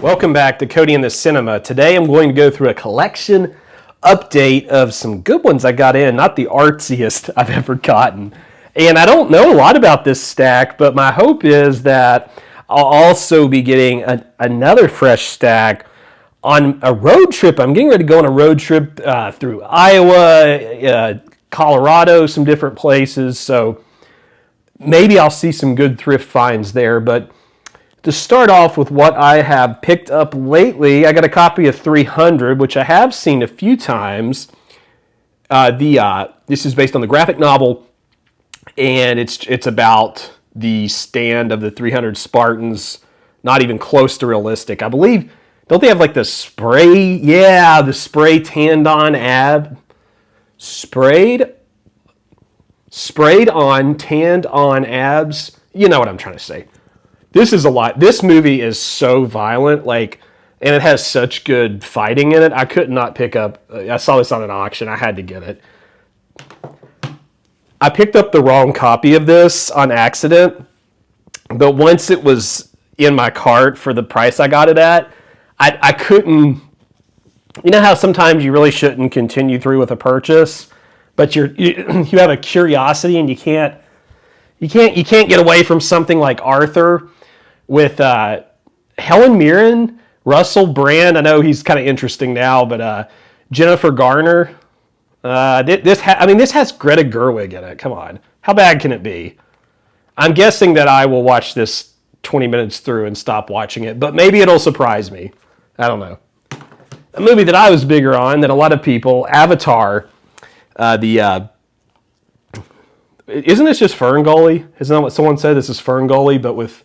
Welcome back to Cody in the Cinema. Today I'm going to go through a collection update of some good ones I got in, not the artsiest I've ever gotten. And I don't know a lot about this stack, but my hope is that I'll also be getting another fresh stack on a road trip. I'm getting ready to go on a road trip through Iowa, Colorado, some different places. So maybe I'll see some good thrift finds there, but to start off with what I have picked up lately, I got a copy of 300, which I have seen a few times. This is based on the graphic novel, and it's about the stand of the 300 Spartans, not even close to realistic. I believe, don't they have like the spray? Yeah, the spray tanned on ab. Sprayed on, tanned on abs. You know what I'm trying to say. This is a lot. This movie is so violent, and it has such good fighting in it. I could not pick up. I saw this on an auction. I had to get it. I picked up the wrong copy of this on accident, but once it was in my cart for the price I got it at, I couldn't. You know how sometimes you really shouldn't continue through with a purchase, but you have a curiosity and you can't get away from something like Arthur. With Helen Mirren, Russell Brand, I know he's kind of interesting now, but Jennifer Garner. This has Greta Gerwig in it. Come on, how bad can it be? I'm guessing that I will watch this 20 minutes through and stop watching it, but maybe it'll surprise me. I don't know. A movie that I was bigger on than a lot of people, Avatar. Isn't this just Ferngully? Isn't that what someone said? This is Ferngully, but with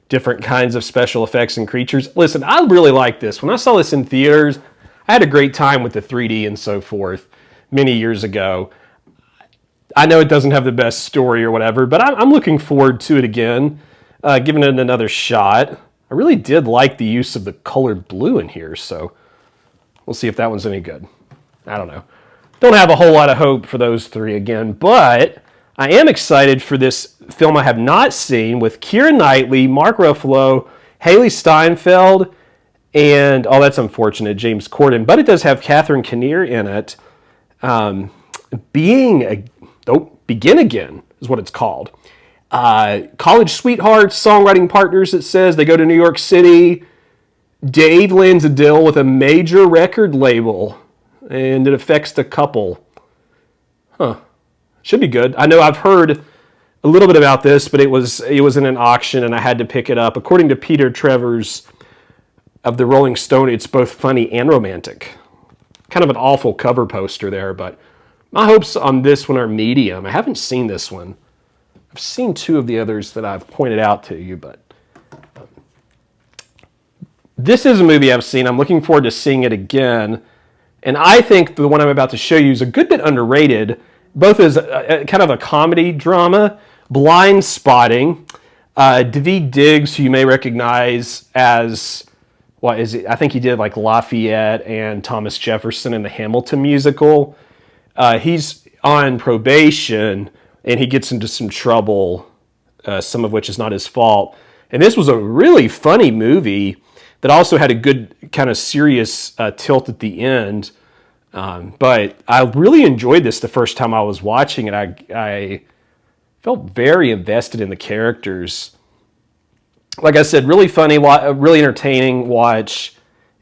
different kinds of special effects and creatures. Listen, I really like this. When I saw this in theaters, I had a great time with the 3D and so forth many years ago. I know it doesn't have the best story or whatever, but I'm looking forward to it again, giving it another shot. I really did like the use of the colored blue in here, so we'll see if that one's any good. I don't know. Don't have a whole lot of hope for those three again, but I am excited for this film I have not seen with Keira Knightley, Mark Ruffalo, Haley Steinfeld, and, oh, that's unfortunate, James Corden. But it does have Catherine Keener in it. Begin Again is what it's called. College sweethearts, songwriting partners, it says. They go to New York City. Dave lands a deal with a major record label, and it affects the couple. Huh. Should be good. I know I've heard a little bit about this, but it was in an auction and I had to pick it up. According to Peter Travers of the Rolling Stone, it's both funny and romantic. Kind of an awful cover poster there, but my hopes on this one are medium. I haven't seen this one. I've seen two of the others that I've pointed out to you, but this is a movie I've seen. I'm looking forward to seeing it again. And I think the one I'm about to show you is a good bit underrated, both as a kind of a comedy drama. Blind Spotting. Daveed Diggs, who you may recognize as, what is it? I think he did like Lafayette and Thomas Jefferson in the Hamilton musical. He's on probation and he gets into some trouble, some of which is not his fault. And this was a really funny movie that also had a good kind of serious tilt at the end. But I really enjoyed this the first time I was watching it. I felt very invested in the characters. Like I said, really funny, really entertaining watch,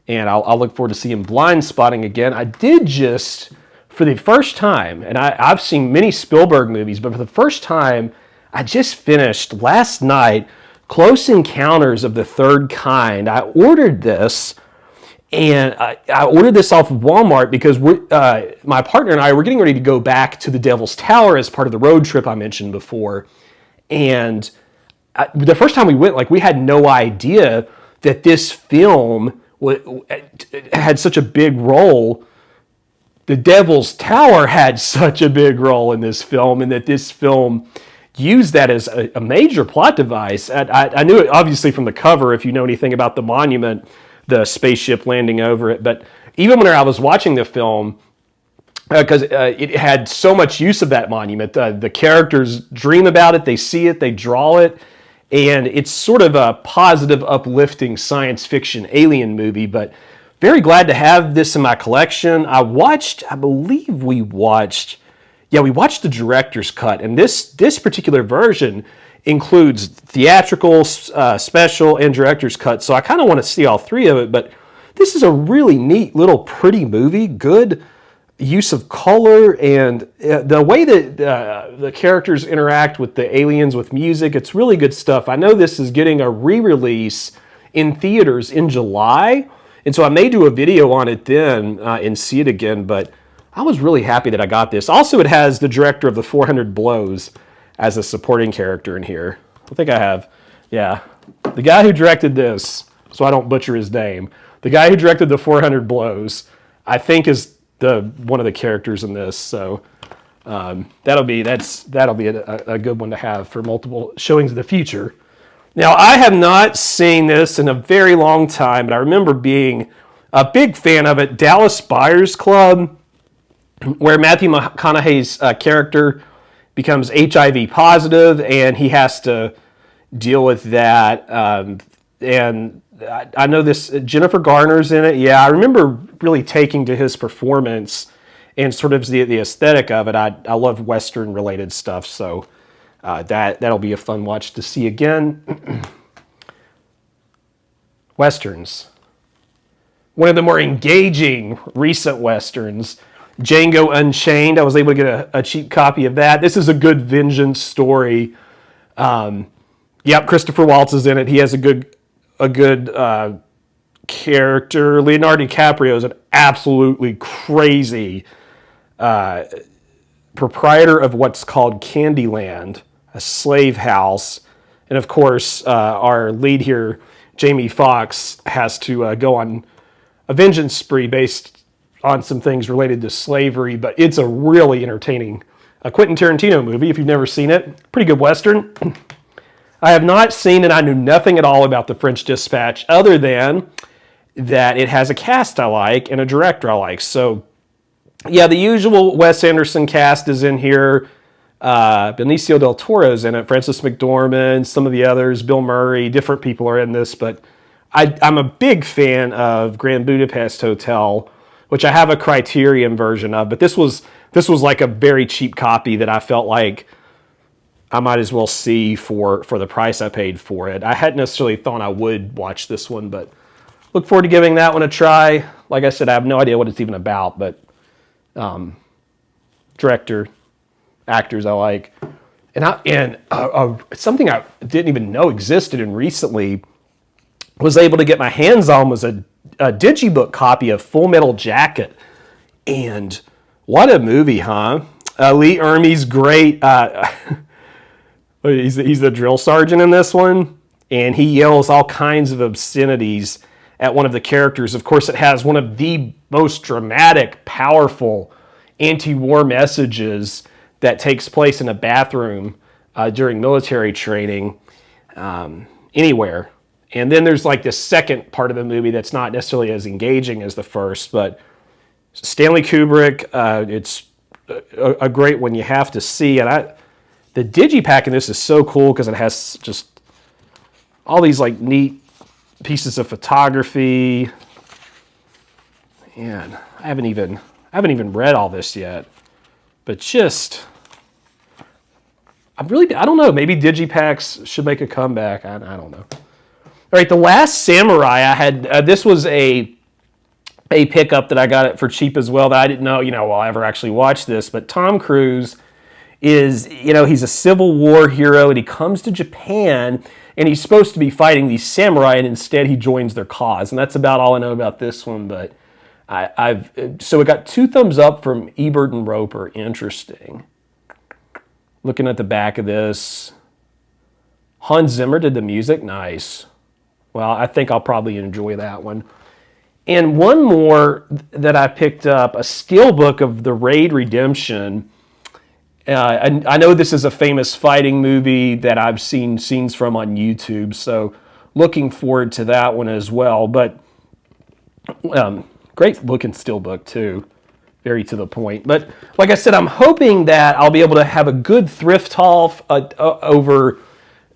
and I'll look forward to seeing Blind Spotting again. I did just, for the first time, and I've seen many Spielberg movies, but for the first time, I just finished last night Close Encounters of the Third Kind. I ordered this. And I ordered this off of Walmart because my partner and I were getting ready to go back to the Devil's Tower as part of the road trip I mentioned before. And the first time we went, we had no idea that this film had such a big role. The Devil's Tower had such a big role in this film, and that this film used that as a major plot device. I knew it obviously from the cover, if you know anything about the monument, the spaceship landing over it. But even when I was watching the film, because it had so much use of that monument, the characters dream about it, they see it, they draw it, And it's sort of a positive, uplifting science fiction alien movie, but very glad to have this in my collection. I believe we watched the director's cut, and this particular version includes theatrical, special, and director's cut. So I kind of want to see all three of it, but this is a really neat little pretty movie. Good use of color, and the way that the characters interact with the aliens with music, it's really good stuff. I know this is getting a re-release in theaters in July, and so I may do a video on it then and see it again, but I was really happy that I got this. Also, it has the director of the 400 Blows as a supporting character in here. I think I have. Yeah. The guy who directed this, so I don't butcher his name, the guy who directed the 400 Blows, I think is one of the characters in this. So that'll be a good one to have for multiple showings in the future. Now, I have not seen this in a very long time, but I remember being a big fan of it. Dallas Buyers Club, where Matthew McConaughey's character becomes HIV positive, and he has to deal with that. And I know this, Jennifer Garner's in it. Yeah, I remember really taking to his performance and sort of the aesthetic of it. I love Western-related stuff, so that'll be a fun watch to see again. Westerns. One of the more engaging recent Westerns, Django Unchained. I was able to get a cheap copy of that. This is a good vengeance story. Christopher Waltz is in it. He has a good character. Leonardo DiCaprio is an absolutely crazy proprietor of what's called Candyland, a slave house. And of course, our lead here, Jamie Foxx, has to go on a vengeance spree based on some things related to slavery, but it's a really entertaining Quentin Tarantino movie if you've never seen it. Pretty good Western. I have not seen it. I knew nothing at all about The French Dispatch other than that it has a cast I like and a director I like. So, yeah, the usual Wes Anderson cast is in here. Benicio del Toro's in it, Frances McDormand, some of the others, Bill Murray, different people are in this, but I'm a big fan of Grand Budapest Hotel, which I have a Criterion version of, but this was like a very cheap copy that I felt like I might as well see for the price I paid for it. I hadn't necessarily thought I would watch this one, but look forward to giving that one a try. Like I said, I have no idea what it's even about, but director, actors I like. And something I didn't even know existed and recently was able to get my hands on was a digibook copy of Full Metal Jacket. And what a movie, huh? Lee Ermey's great. He's the drill sergeant in this one, and he yells all kinds of obscenities at one of the characters. Of course, it has one of the most dramatic, powerful anti-war messages that takes place in a bathroom during military training anywhere. And then there's like this second part of the movie that's not necessarily as engaging as the first, but Stanley Kubrick, it's a great one you have to see. And the digipack in this is so cool because it has just all these like neat pieces of photography. And I haven't even read all this yet, but just I don't know. Maybe digipacks should make a comeback. I don't know. All right, The Last Samurai. I had this was a pickup that I got it for cheap as well. That I didn't know I'll ever actually watch this. But Tom Cruise is he's a Civil War hero, and he comes to Japan, and he's supposed to be fighting these samurai, and instead he joins their cause. And that's about all I know about this one. But so it got 2 thumbs up from Ebert and Roper. Interesting. Looking at the back of this, Hans Zimmer did the music. Nice. Well, I think I'll probably enjoy that one. And one more that I picked up, a steelbook of The Raid Redemption. I know this is a famous fighting movie that I've seen scenes from on YouTube, so looking forward to that one as well. But great looking steelbook too, very to the point. But like I said, I'm hoping that I'll be able to have a good thrift haul over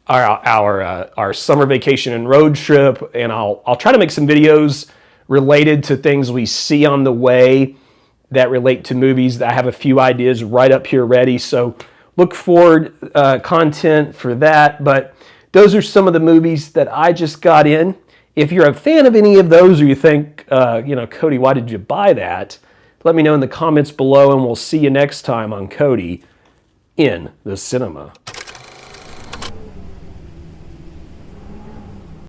our summer vacation and road trip, and I'll try to make some videos related to things we see on the way that relate to movies. I have a few ideas right up here ready, so look forward content for that. But those are some of the movies that I just got in. If you're a fan of any of those, or you think, Cody, why did you buy that? Let me know in the comments below, and we'll see you next time on Cody in the Cinema.